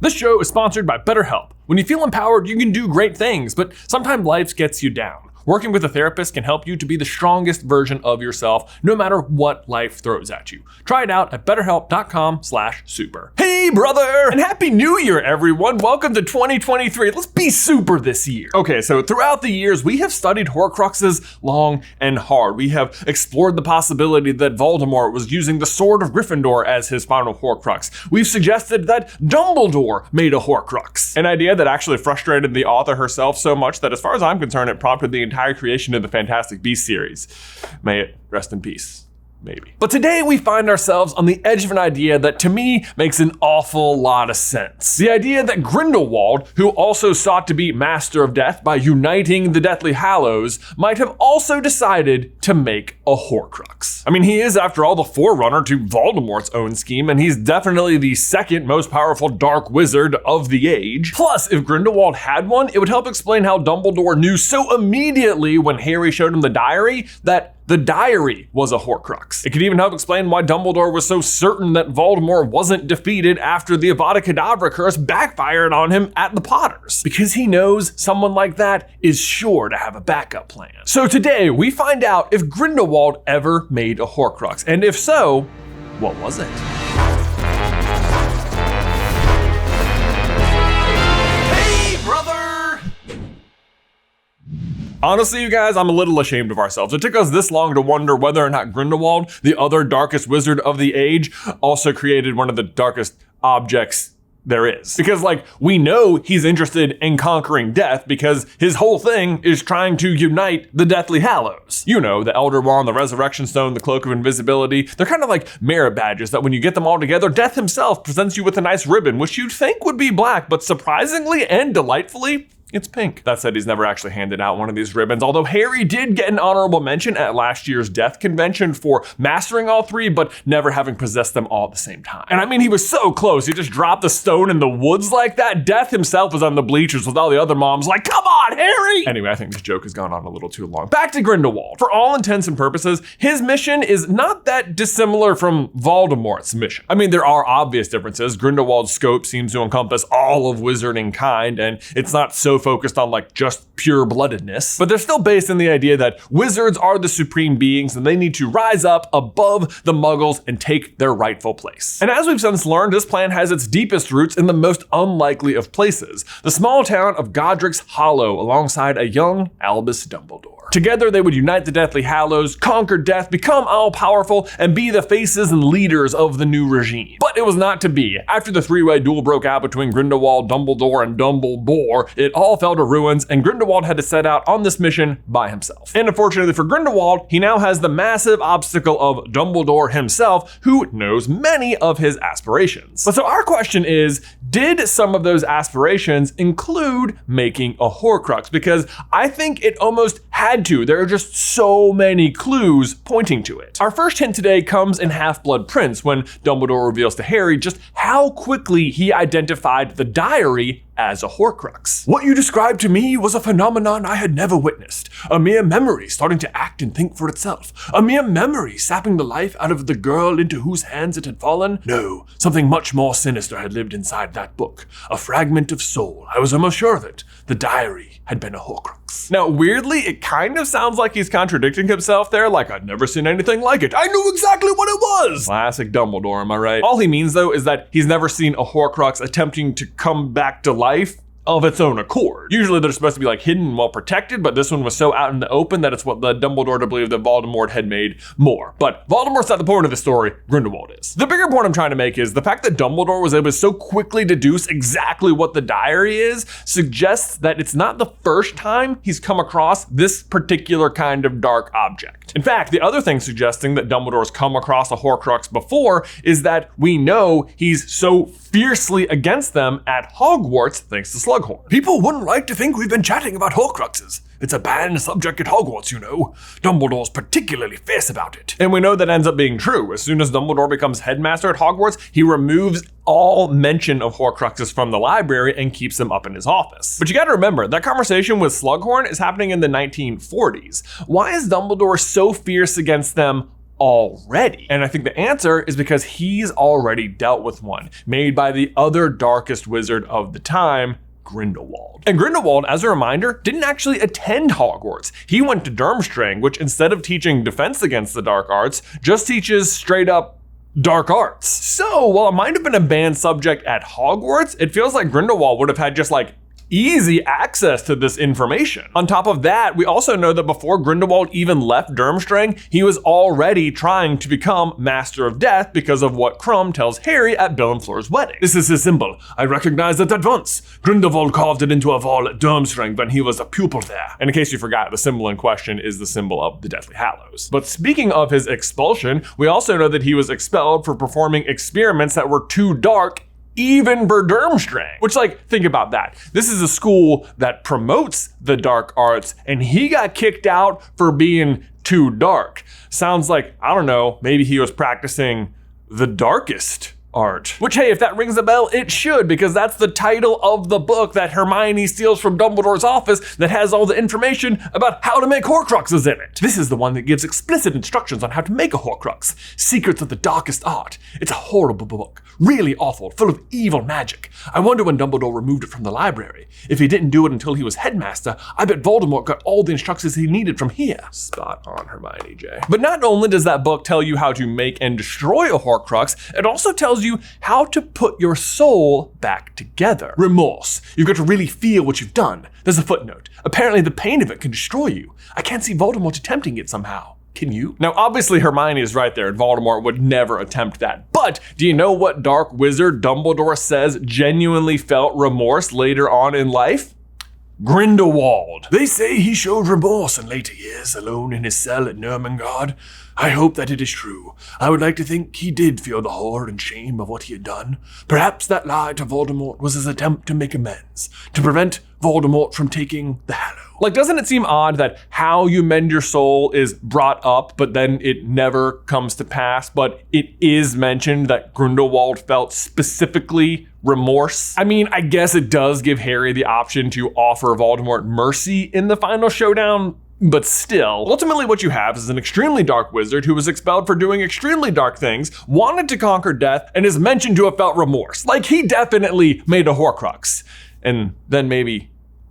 This show is sponsored by BetterHelp. When you feel empowered, you can do great things, but sometimes life gets you down. Working with a therapist can help you to be the strongest version of yourself, no matter what life throws at you. Try it out at betterhelp.com/super. Hey, brother! And Happy New Year, everyone! Welcome to 2023. Let's be super this year. Okay, so throughout the years, we have studied Horcruxes long and hard. We have explored the possibility that Voldemort was using the Sword of Gryffindor as his final Horcrux. We've suggested that Dumbledore made a Horcrux. An idea that actually frustrated the author herself so much that, as far as I'm concerned, it prompted the entire creation of the Fantastic Beasts series. May it rest in peace. Maybe. But today we find ourselves on the edge of an idea that to me makes an awful lot of sense. The idea that Grindelwald, who also sought to be Master of Death by uniting the Deathly Hallows, might have also decided to make a Horcrux. I mean, he is, after all, the forerunner to Voldemort's own scheme, and he's definitely the second most powerful dark wizard of the age. Plus, if Grindelwald had one, it would help explain how Dumbledore knew so immediately when Harry showed him the diary that the diary was a Horcrux. It could even help explain why Dumbledore was so certain that Voldemort wasn't defeated after the Avada Kedavra curse backfired on him at the Potters. Because he knows someone like that is sure to have a backup plan. So today, we find out if Grindelwald ever made a Horcrux, and if so, what was it? Honestly, you guys, I'm a little ashamed of ourselves. It took us this long to wonder whether or not Grindelwald, the other darkest wizard of the age, also created one of the darkest objects there is. Because, we know he's interested in conquering death because his whole thing is trying to unite the Deathly Hallows. You know, the Elder Wand, the Resurrection Stone, the Cloak of Invisibility. They're kind of like merit badges that when you get them all together, Death himself presents you with a nice ribbon, which you'd think would be black, but surprisingly and delightfully, it's pink. That said, he's never actually handed out one of these ribbons, although Harry did get an honorable mention at last year's Death Convention for mastering all three, but never having possessed them all at the same time. And I mean, he was so close. He just dropped the stone in the woods like that. Death himself was on the bleachers with all the other moms like, come on, Harry! Anyway, I think this joke has gone on a little too long. Back to Grindelwald. For all intents and purposes, his mission is not that dissimilar from Voldemort's mission. I mean, there are obvious differences. Grindelwald's scope seems to encompass all of wizarding kind, and it's not so focused on just pure bloodedness, but they're still based in the idea that wizards are the supreme beings and they need to rise up above the muggles and take their rightful place. And as we've since learned, this plan has its deepest roots in the most unlikely of places, the small town of Godric's Hollow alongside a young Albus Dumbledore. Together, they would unite the Deathly Hallows, conquer death, become all-powerful, and be the faces and leaders of the new regime. But it was not to be. After the three-way duel broke out between Grindelwald, Dumbledore, and Dumbledore, it all fell to ruins, and Grindelwald had to set out on this mission by himself. And unfortunately for Grindelwald, he now has the massive obstacle of Dumbledore himself, who knows many of his aspirations. But so our question is, did some of those aspirations include making a Horcrux? Because I think it almost had to. There are just so many clues pointing to it. Our first hint today comes in Half-Blood Prince when Dumbledore reveals to Harry just how quickly he identified the diary as a Horcrux. What you described to me was a phenomenon I had never witnessed. A mere memory starting to act and think for itself. A mere memory sapping the life out of the girl into whose hands it had fallen. No, something much more sinister had lived inside that book. A fragment of soul. I was almost sure of it. The diary had been a Horcrux. Now, weirdly, it kind of sounds like he's contradicting himself there, like I'd never seen anything like it. I knew exactly what it was! Classic Dumbledore, am I right? All he means, though, is that he's never seen a Horcrux attempting to come back to life of its own accord. Usually they're supposed to be hidden and well protected, but this one was so out in the open that it's what led Dumbledore to believe that Voldemort had made more. But Voldemort's not the point of the story, Grindelwald is. The bigger point I'm trying to make is the fact that Dumbledore was able to so quickly deduce exactly what the diary is suggests that it's not the first time he's come across this particular kind of dark object. In fact, the other thing suggesting that Dumbledore's come across a Horcrux before is that we know he's so fiercely against them at Hogwarts thanks to Slughorn. People wouldn't like to think we've been chatting about Horcruxes. It's a banned subject at Hogwarts, you know. Dumbledore's particularly fierce about it. And we know that ends up being true. As soon as Dumbledore becomes headmaster at Hogwarts, he removes all mention of Horcruxes from the library and keeps them up in his office. But you gotta remember, that conversation with Slughorn is happening in the 1940s. Why is Dumbledore so fierce against them already? And I think the answer is because he's already dealt with one, made by the other darkest wizard of the time, Grindelwald. And Grindelwald, as a reminder, didn't actually attend Hogwarts. He went to Durmstrang, which instead of teaching defense against the dark arts, just teaches straight up dark arts. So while it might have been a banned subject at Hogwarts, it feels like Grindelwald would have had just like easy access to this information. On top of that, we also know that before Grindelwald even left Durmstrang, he was already trying to become Master of Death because of what Krum tells Harry at Bill and Fleur's wedding. "This is his symbol. I recognized it at once. Grindelwald carved it into a wall at Durmstrang when he was a pupil there." And in case you forgot, the symbol in question is the symbol of the Deathly Hallows. But speaking of his expulsion, we also know that he was expelled for performing experiments that were too dark even for Durmstrang. Which, like, think about that. This is a school that promotes the dark arts, and he got kicked out for being too dark. Sounds like, I don't know, maybe he was practicing the darkest art. Which, hey, if that rings a bell, it should, because that's the title of the book that Hermione steals from Dumbledore's office that has all the information about how to make Horcruxes in it. This is the one that gives explicit instructions on how to make a Horcrux. Secrets of the Darkest Art. It's a horrible book. Really awful, full of evil magic. I wonder when Dumbledore removed it from the library. If he didn't do it until he was headmaster, I bet Voldemort got all the instructions he needed from here. Spot on, Hermione J. But not only does that book tell you how to make and destroy a Horcrux, it also tells you how to put your soul back together. Remorse. You've got to really feel what you've done. There's a footnote. Apparently the pain of it can destroy you. I can't see Voldemort attempting it somehow. Can you? Now, obviously Hermione is right there, and Voldemort would never attempt that. But do you know what dark wizard Dumbledore says genuinely felt remorse later on in life? Grindelwald. They say he showed remorse in later years, alone in his cell at Nurmengard. I hope that it is true. I would like to think he did feel the horror and shame of what he had done. Perhaps that lie to Voldemort was his attempt to make amends, to prevent Voldemort from taking the Hallow. Like, doesn't it seem odd that how you mend your soul is brought up, but then it never comes to pass, but it is mentioned that Grindelwald felt specifically remorse? I mean, I guess it does give Harry the option to offer Voldemort mercy in the final showdown, but still, ultimately what you have is an extremely dark wizard who was expelled for doing extremely dark things, wanted to conquer death, and is mentioned to have felt remorse. Like, he definitely made a Horcrux, and then maybe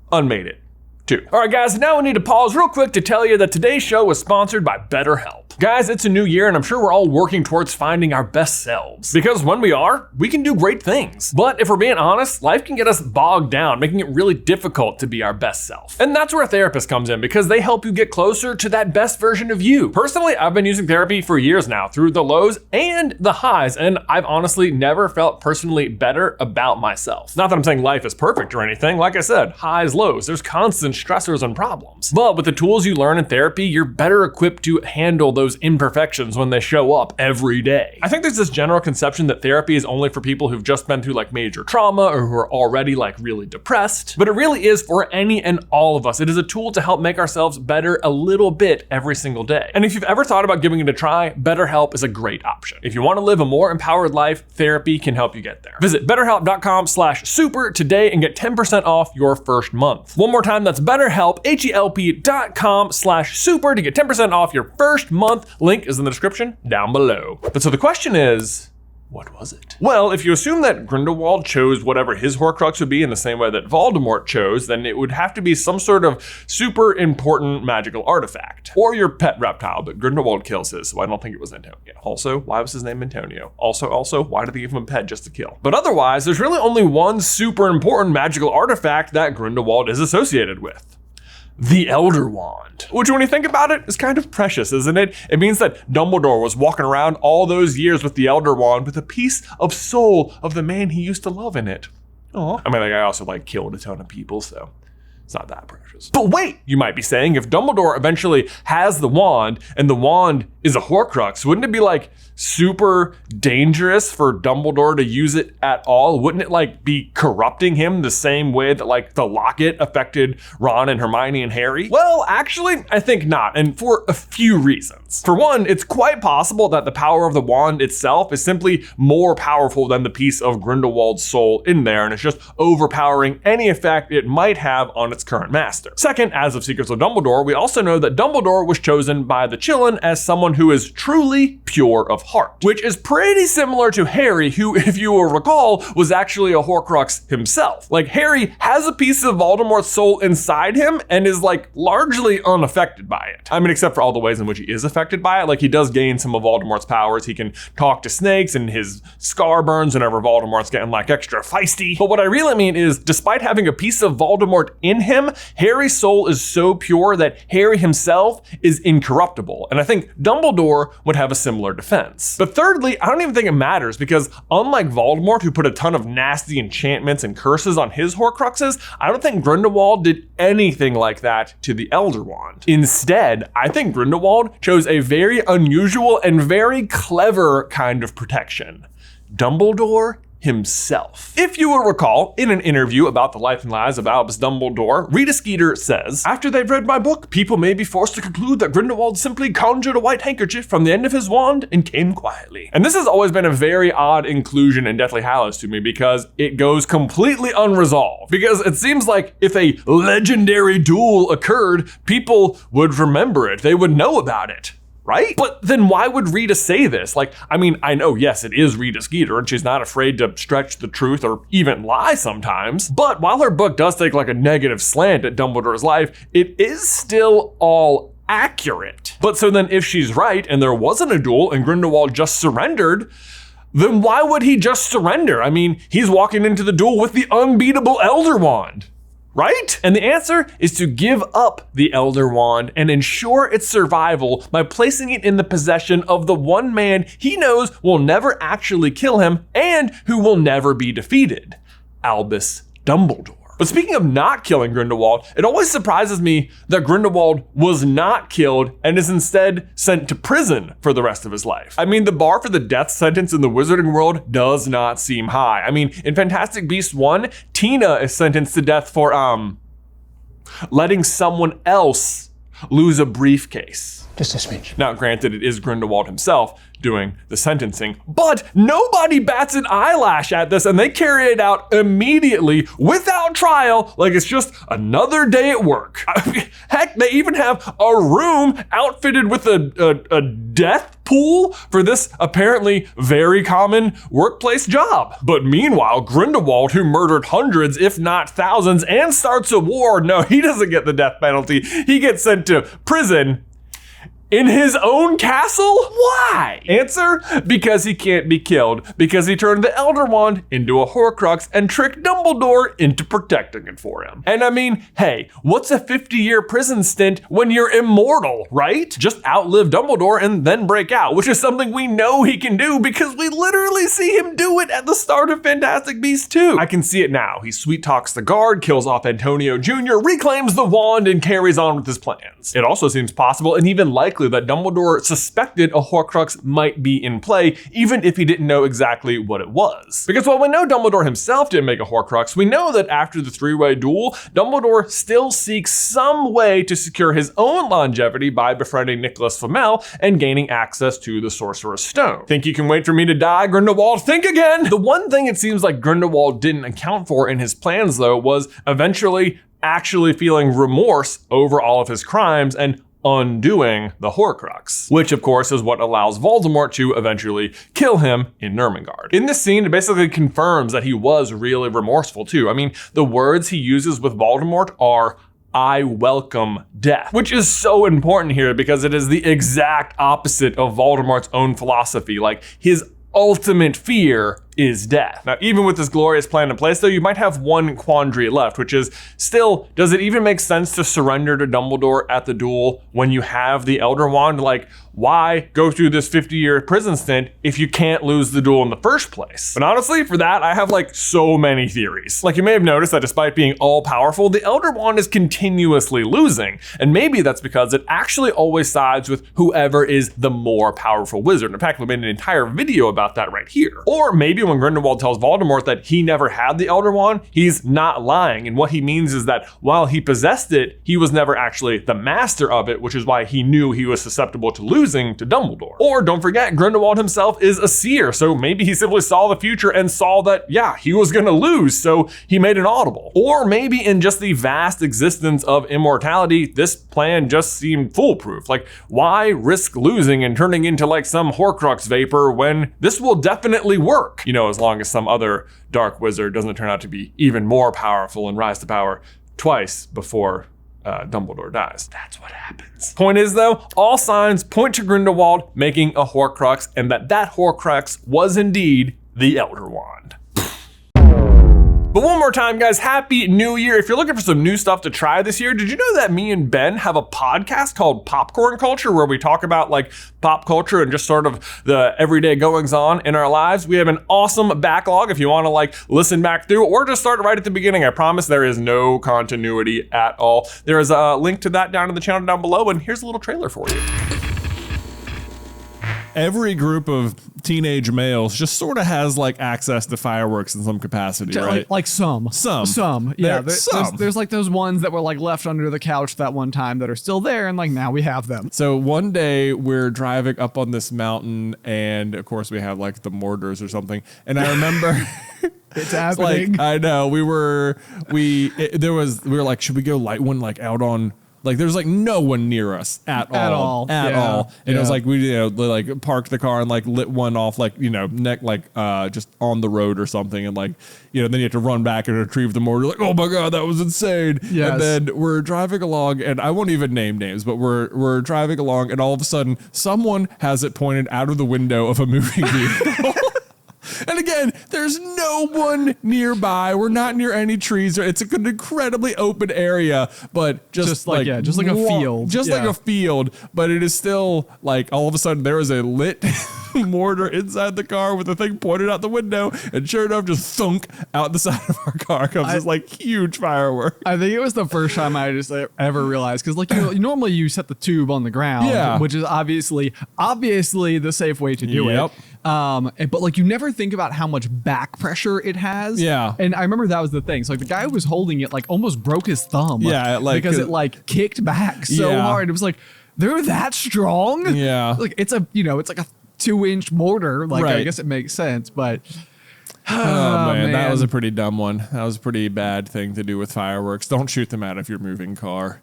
unmade it too. All right, guys, now we need to pause real quick to tell you that today's show was sponsored by BetterHelp. Guys, it's a new year, and I'm sure we're all working towards finding our best selves. Because when we are, we can do great things. But if we're being honest, life can get us bogged down, making it really difficult to be our best self. And that's where a therapist comes in, because they help you get closer to that best version of you. Personally, I've been using therapy for years now, through the lows and the highs, and I've honestly never felt personally better about myself. Not that I'm saying life is perfect or anything. Like I said, highs, lows, there's constant stressors and problems. But with the tools you learn in therapy, you're better equipped to handle those imperfections when they show up every day. I think there's this general conception that therapy is only for people who've just been through like major trauma or who are already like really depressed, but it really is for any and all of us. It is a tool to help make ourselves better a little bit every single day. And if you've ever thought about giving it a try, BetterHelp is a great option. If you want to live a more empowered life, therapy can help you get there. Visit betterhelp.com/super today and get 10% off your first month. One more time, that's BetterHelp, HELP.com/super to get 10% off your first month. Link is in the description down below. But so the question is, what was it? Well, if you assume that Grindelwald chose whatever his Horcrux would be in the same way that Voldemort chose, then it would have to be some sort of super important magical artifact. Or your pet reptile, but Grindelwald kills his, so I don't think it was Antonio. Also, why was his name Antonio? Also, why did they give him a pet just to kill? But otherwise, there's really only one super important magical artifact that Grindelwald is associated with. The Elder Wand. Which, when you think about it, is kind of precious, isn't it? It means that Dumbledore was walking around all those years with the Elder Wand with a piece of soul of the man he used to love in it. Aw. I mean, like, I also killed a ton of people, so it's not that precious. But wait, you might be saying, if Dumbledore eventually has the wand and the wand is a Horcrux, wouldn't it be super dangerous for Dumbledore to use it at all? Wouldn't it be corrupting him the same way that the locket affected Ron and Hermione and Harry? Well, actually, I think not, and for a few reasons. For one, it's quite possible that the power of the wand itself is simply more powerful than the piece of Grindelwald's soul in there, and it's just overpowering any effect it might have on its current master. Second, as of Secrets of Dumbledore, we also know that Dumbledore was chosen by the Chillin as someone who is truly pure of heart, which is pretty similar to Harry, who, if you will recall, was actually a Horcrux himself. Like, Harry has a piece of Voldemort's soul inside him and is like largely unaffected by it. I mean, except for all the ways in which he is affected by it. Like, he does gain some of Voldemort's powers. He can talk to snakes and his scar burns whenever Voldemort's getting like extra feisty. But what I really mean is, despite having a piece of Voldemort in him, Harry's soul is so pure that Harry himself is incorruptible. And I think Dumbledore would have a similar defense. But thirdly, I don't even think it matters, because unlike Voldemort, who put a ton of nasty enchantments and curses on his Horcruxes, I don't think Grindelwald did anything like that to the Elder Wand. Instead, I think Grindelwald chose a very unusual and very clever kind of protection. Dumbledore himself. If you will recall, in an interview about the life and lives of Albus Dumbledore, Rita Skeeter says, "After they've read my book, people may be forced to conclude that Grindelwald simply conjured a white handkerchief from the end of his wand and came quietly." And this has always been a very odd inclusion in Deathly Hallows to me, because it goes completely unresolved. Because it seems like if a legendary duel occurred, people would remember it. They would know about it. Right? But then why would Rita say this? Like, I mean, I know, yes, it is Rita Skeeter, and she's not afraid to stretch the truth or even lie sometimes. But while her book does take like a negative slant at Dumbledore's life, it is still all accurate. But so then if she's right and there wasn't a duel and Grindelwald just surrendered, then why would he just surrender? I mean, he's walking into the duel with the unbeatable Elder Wand. Right? And the answer is to give up the Elder Wand and ensure its survival by placing it in the possession of the one man he knows will never actually kill him and who will never be defeated, Albus Dumbledore. But speaking of not killing Grindelwald, it always surprises me that Grindelwald was not killed and is instead sent to prison for the rest of his life. I mean, the bar for the death sentence in the wizarding world does not seem high. I mean, in Fantastic Beasts 1, Tina is sentenced to death for, letting someone else lose a briefcase. Just a smidge. Now, granted, it is Grindelwald himself doing the sentencing, but nobody bats an eyelash at this, and they carry it out immediately without trial, like it's just another day at work. Heck, they even have a room outfitted with a death pool for this apparently very common workplace job. But meanwhile, Grindelwald, who murdered hundreds, if not thousands, and starts a war, no, he doesn't get the death penalty. He gets sent to prison in his own castle? Why? Answer, because he can't be killed, because he turned the Elder Wand into a Horcrux and tricked Dumbledore into protecting it for him. And I mean, hey, what's a 50-year prison stint when you're immortal, right? Just outlive Dumbledore and then break out, which is something we know he can do because we literally see him do it at the start of Fantastic Beasts 2. I can see it now. He sweet talks the guard, kills off Antonio Jr., reclaims the wand, and carries on with his plans. It also seems possible and even likely that Dumbledore suspected a Horcrux might be in play, even if he didn't know exactly what it was. Because while we know Dumbledore himself didn't make a Horcrux, we know that after the three-way duel, Dumbledore still seeks some way to secure his own longevity by befriending Nicholas Flamel and gaining access to the Sorcerer's Stone. Think you can wait for me to die, Grindelwald? Think again! The one thing it seems like Grindelwald didn't account for in his plans, though, was eventually actually feeling remorse over all of his crimes and undoing the Horcrux, which of course is what allows Voldemort to eventually kill him in Nurmengard. In this scene, it basically confirms that he was really remorseful too. I mean, the words he uses with Voldemort are, "I welcome death," which is so important here because it is the exact opposite of Voldemort's own philosophy. Like, his ultimate fear is death. Now, even with this glorious plan in place, though, you might have one quandary left, which is still, does it even make sense to surrender to Dumbledore at the duel when you have the Elder Wand? Like, why go through this 50-year prison stint if you can't lose the duel in the first place? But honestly, for that, I have like so many theories. Like, you may have noticed that despite being all-powerful, the Elder Wand is continuously losing. And maybe that's because it actually always sides with whoever is the more powerful wizard. In fact, we made an entire video about that right here. Or maybe movie, when Grindelwald tells Voldemort that he never had the Elder Wand, he's not lying. And what he means is that while he possessed it, he was never actually the master of it, which is why he knew he was susceptible to losing to Dumbledore. Or don't forget, Grindelwald himself is a seer, so maybe he simply saw the future and saw that, yeah, he was gonna lose, so he made an audible. Or maybe in just the vast existence of immortality, this plan just seemed foolproof. Like, why risk losing and turning into like some Horcrux vapor when this will definitely work? You know, as long as some other dark wizard doesn't turn out to be even more powerful and rise to power twice before Dumbledore dies. That's what happens. Point is though, all signs point to Grindelwald making a Horcrux, and that Horcrux was indeed the Elder Wand. But one more time, guys, Happy New Year. If you're looking for some new stuff to try this year, did you know that me and Ben have a podcast called Popcorn Culture, where we talk about like pop culture and just sort of the everyday goings on in our lives? We have an awesome backlog if you want to like listen back through, or just start right at the beginning. I promise there is no continuity at all. There is a link to that down in the channel down below, and here's a little trailer for you. Every group of teenage males just sort of has like access to fireworks in some capacity, right? Like some. Yeah, there's like those ones that were like left under the couch that one time that are still there, and like now we have them. So one day we're driving up on this mountain, and of course we have like the mortars or something. And I remember it's happening. Like, I know we were like, should we go light one like out on? Like there's like no one near us at all. And it was like we like parked the car and like lit one off like just on the road or something, and like then you have to run back and retrieve the mortar. Like, oh my god, that was insane. Yes. And then we're driving along, and I won't even name names, but we're driving along, and all of a sudden someone has it pointed out of the window of a moving vehicle. And again, there's no one nearby. We're not near any trees. It's an incredibly open area, but just like a field. Just like a field, but it is still like all of a sudden there is a lit mortar inside the car with the thing pointed out the window, and sure enough, just thunk out the side of our car comes this like huge firework. I think it was the first time I just ever realized, because like normally you set the tube on the ground, which is obviously the safe way to do it. But like you never think about how much back pressure it has. Yeah. And I remember that was the thing. So like the guy who was holding it like almost broke his thumb. Yeah, because it like kicked back so hard. It was like, they're that strong. Yeah. Like it's like a 2-inch mortar. Like I guess it makes sense, but oh man, that was a pretty dumb one. That was a pretty bad thing to do with fireworks. Don't shoot them out of your moving car.